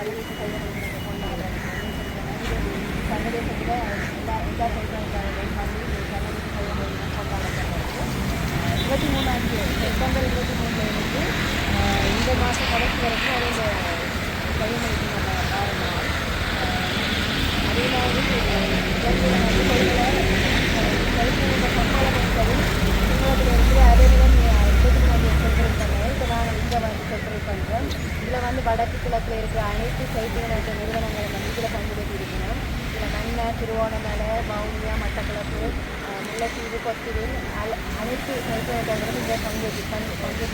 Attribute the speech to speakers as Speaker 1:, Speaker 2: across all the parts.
Speaker 1: சர்வதேச கைவினை தினம் கொண்டாடுறாங்க. சர்வதேசத்தில் எல்லா கைவினைக்காரர்களையும் வந்து சர்வதேச கைவினை தினம் கொண்டாடப்படுறது 23 செப்டம்பர் 23 இந்த மாதம் கடைசி வரைக்கும் அது இந்த கைவினை தினம் காரணம். அதே மாதிரி இலங்கையில் வந்து கைவினை சம்பளம் என்பது சிங்களத்திலிருந்து அரைநிலம் 24 செப்பரேட் பண்ணது. இப்போ நாங்கள் இங்கே வந்து செப்பரேட் பண்ணுறோம். இதில் வந்து வடக்கு கிழக்கில் இருக்கிற அனைத்து கைவினை நிறுவனங்களும் வந்து இதில் பங்கெடுத்து இருக்கணும். இதில் மன்னார், திருவோணமலை, வவுனியா, மட்டக்களப்பு, முல்லைத்தீவு, கொத்தியூர் அனைத்து கைவினைகளும் இங்கே பங்கேற்று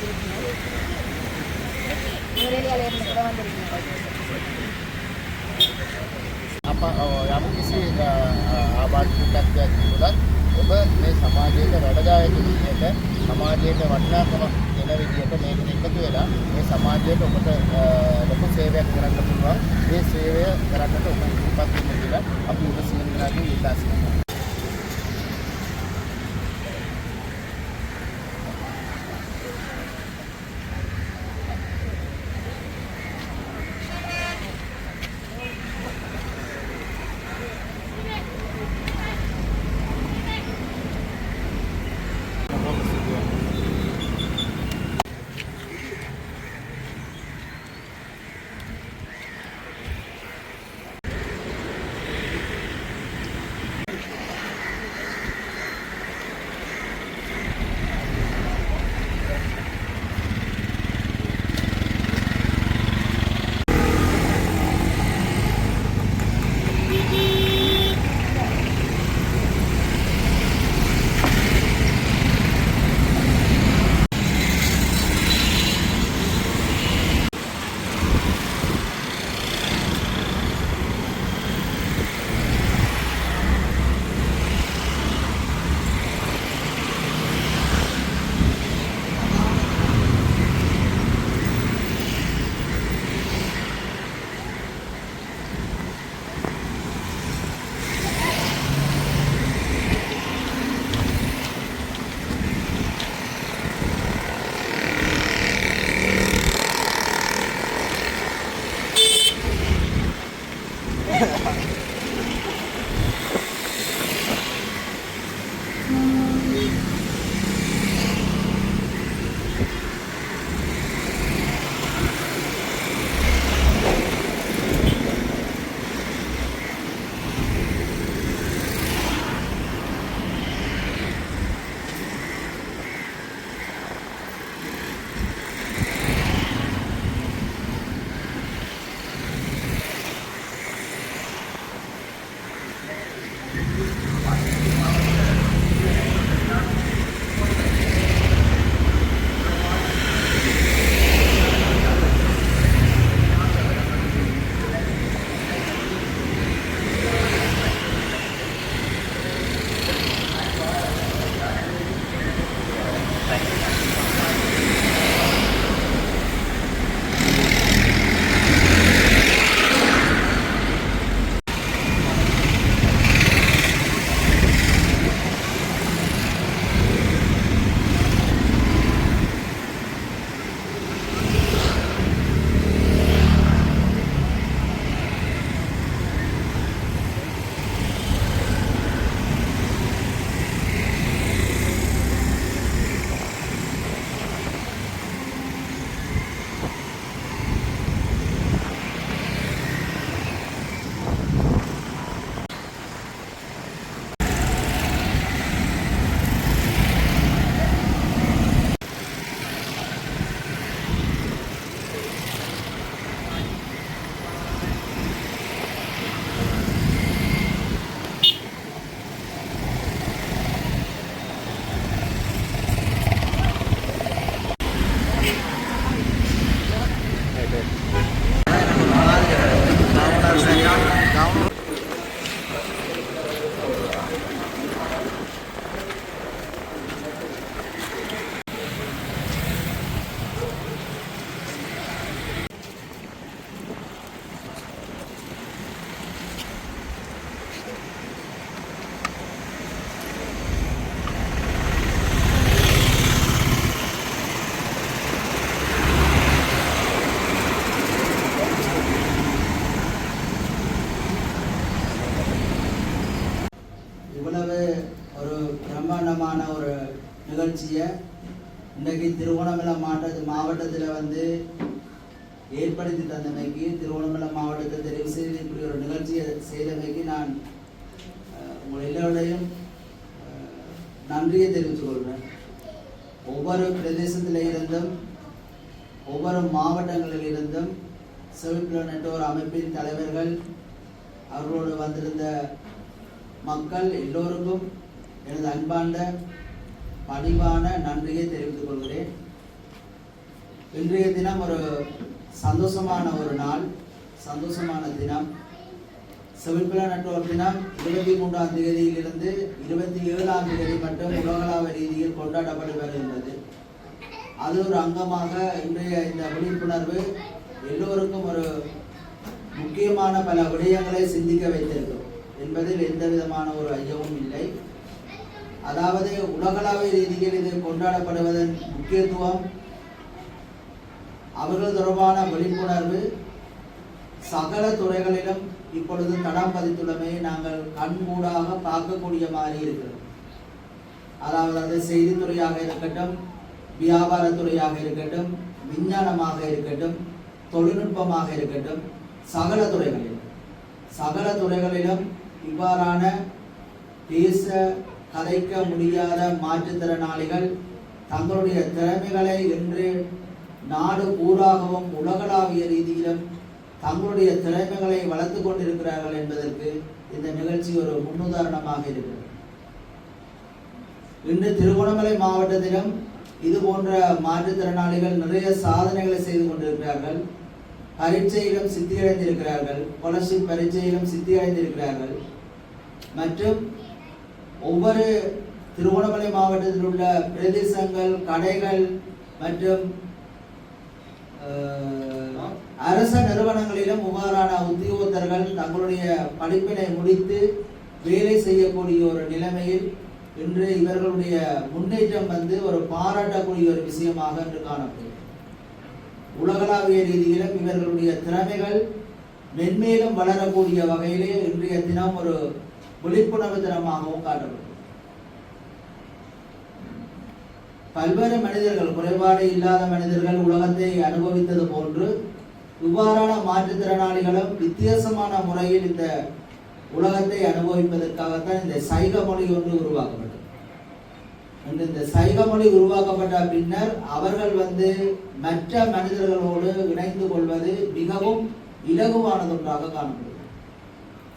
Speaker 1: இருக்கணும். நுரையிலிருந்து கூட வந்திருக்கணும்.
Speaker 2: යම් කිසි ආබාධිතත්වයක් තිබුණත් ඔබ මේ සමාජයට වැඩදායක විදිහට සමාජයට වටිනාකම දෙන විදිහට මේකට එකතු වෙලා මේ සමාජයට ඔබට ලොකු සේවයක් කරන්න පුළුවන්. මේ සේවය කරන්නට ඔබ ඉදිරිපත් වෙන්න කියලා අපි ඔබ සියලු දෙනාගෙන් ඉල්ලා සිටිනවා.
Speaker 3: நிகழ்ச்சியை இன்றைக்கு திருவோணமலை மாவட்டத்தில் வந்து ஏற்படுத்தி தந்தமைக்கு, திருவோணமலை மாவட்டத்தை தெரிவு செய்து இப்படி ஒரு நிகழ்ச்சியை செய்தமைக்கு நான் உங்கள் எல்லோருடையும் நன்றியை தெரிவித்துக் கொள்கிறேன். ஒவ்வொரு பிரதேசத்தில் இருந்தும் ஒவ்வொரு மாவட்டங்களில் இருந்தும் செவிப்புல நெட்வொர்க் அமைப்பின் தலைவர்கள் அவர்களோடு வந்திருந்த மக்கள் எல்லோருக்கும் எனது அன்பார்ந்த பணிவான நன்றியை தெரிவித்துக் கொள்கிறேன். இன்றைய தினம் ஒரு சந்தோஷமான ஒரு நாள், சந்தோஷமான தினம். செவிப்புல நெட்வொர்க் தினம் 23ஆம் தேதியிலிருந்து 27ஆம் தேதி மட்டும் உலகளாவிய ரீதியில் கொண்டாடப்பட்டு வருகின்றது. அது ஒரு அங்கமாக இன்றைய இந்த விழிப்புணர்வு எல்லோருக்கும் ஒரு முக்கியமான பல விடயங்களை சிந்திக்க வைத்திருக்கும் என்பதில் எந்த விதமான ஒரு ஐயமும் இல்லை. அதாவது உலகளாவிய ரீதியில் இது கொண்டாடப்படுவதன் முக்கியத்துவம், அவர்கள் தொடர்பான விழிப்புணர்வு சகல துறைகளிலும் இப்பொழுது தடம் பதித்துள்ளமையை நாங்கள் கண்கூடாக பார்க்கக்கூடிய மாதிரி இருக்கிறது. அதாவது அது செய்தித்துறையாக இருக்கட்டும், வியாபாரத்துறையாக இருக்கட்டும், விஞ்ஞானமாக இருக்கட்டும், தொழில்நுட்பமாக இருக்கட்டும், சகல துறைகளிலும் இவ்வாறான பேச கதைக்க முடியாத மாற்றுத்திறனாளிகள் தங்களுடைய திறமைகளை இன்று நாடு பூராகவும் உலகளாவிய ரீதியிலும் தங்களுடைய திறமைகளை வளர்த்து கொண்டிருக்கிறார்கள் என்பதற்கு இந்த நிகழ்ச்சி ஒரு முன்னுதாரணமாக இருக்கிறது. இன்று திருகோணமலை மாவட்டத்திலும் இது போன்ற மாற்றுத்திறனாளிகள் நிறைய சாதனைகளை செய்து கொண்டிருக்கிறார்கள். பரீட்சையிலும் சித்தியடைந்திருக்கிறார்கள், ஸ்காலர்ஷிப் பரீட்சையிலும் சித்தியடைந்திருக்கிறார்கள். மற்றும் ஒவ்வொரு திருகோணமலை மாவட்டத்தில் உள்ள பிரதேசங்கள், கடைகள் மற்றும் அரச நிறுவனங்களிலும் இவ்வாறான உத்தியோகத்தர்கள் தங்களுடைய படிப்பினை முடித்து வேலை செய்யக்கூடிய ஒரு நிலைமையில் இன்று இவர்களுடைய முன்னேற்றம் வந்து ஒரு பாராட்டக்கூடிய ஒரு விஷயமாக இன்று காணப்படும். உலகளாவிய ரீதியிலும் இவர்களுடைய திறமைகள் மென்மேலும் வளரக்கூடிய வகையிலே இன்றைய தினம் ஒரு விழிப்புணர்வு தினமாகவும் காட்டப்படும். பல்வேறு மனிதர்கள், குறைபாடு இல்லாத மனிதர்கள் உலகத்தை அனுபவித்தது போன்று இவ்வாறான மாற்றுத்திறனாளிகளும் வித்தியாசமான முறையில் இந்த உலகத்தை அனுபவிப்பதற்காகத்தான் இந்த சைக மொழி ஒன்று உருவாக்கப்பட்டது. இந்த சைக மொழி உருவாக்கப்பட்ட பின்னர் அவர்கள் வந்து மற்ற மனிதர்களோடு இணைந்து கொள்வது மிகவும் இலகுவானதொன்றாக காணப்படுகிறது.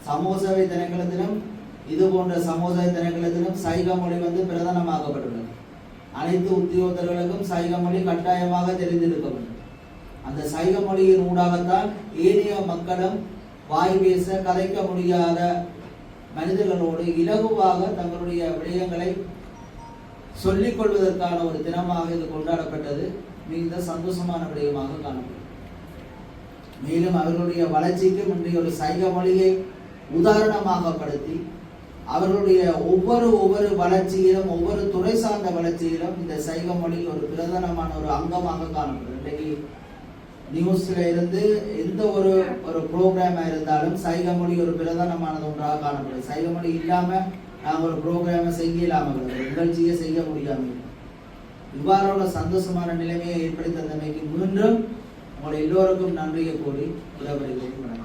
Speaker 3: சமூக சேவை திணைக்களத்திலும் இது போன்ற சமூக சேவை திணைக்களத்திலும் சைக மொழி வந்து பிரதானமாக்கப்பட்டுள்ளது. அனைத்து உத்தியோகத்தர்களுக்கும் சைக மொழி கட்டாயமாக தெரிந்திருக்க வேண்டும். அந்த சைக மொழியின் ஊடாகத்தான் ஏனைய மக்களும் வாய் பேச கதைக்க முடியாத மனிதர்களோடு இலகுவாக தங்களுடைய விடயங்களை சொல்லிக் கொள்வதற்கான ஒரு தினமாக இது கொண்டாடப்பட்டது. மிகுந்த சந்தோஷமான விடயமாக காணப்படும். மேலும் அவர்களுடைய வளர்ச்சிக்கும் இன்றைய ஒரு சைக மொழியை உதாரணமாக படுத்தி அவர்களுடைய ஒவ்வொரு வளர்ச்சியிலும், ஒவ்வொரு துறை சார்ந்த வளர்ச்சியிலும் இந்த சைக மொழி ஒரு பிரதானமான ஒரு அங்கமாக காணப்படும். இன்றைக்கு நியூஸ்ல இருந்து எந்த ஒரு ப்ரோக்ராமா இருந்தாலும் சைக மொழி ஒரு பிரதானமானது ஒன்றாக காணப்படும். சைக மொழி இல்லாம நாங்கள் ஒரு ப்ரோக்ராமை செய்யலாமல், நிகழ்ச்சியை செய்ய முடியாமல், இவ்வாறான சந்தோஷமான நிலைமையை ஏற்படுத்தி தந்தமைக்கு மீண்டும் உங்களை எல்லோருக்கும் நன்றியை கூறி விடைபெறுகிறேன்.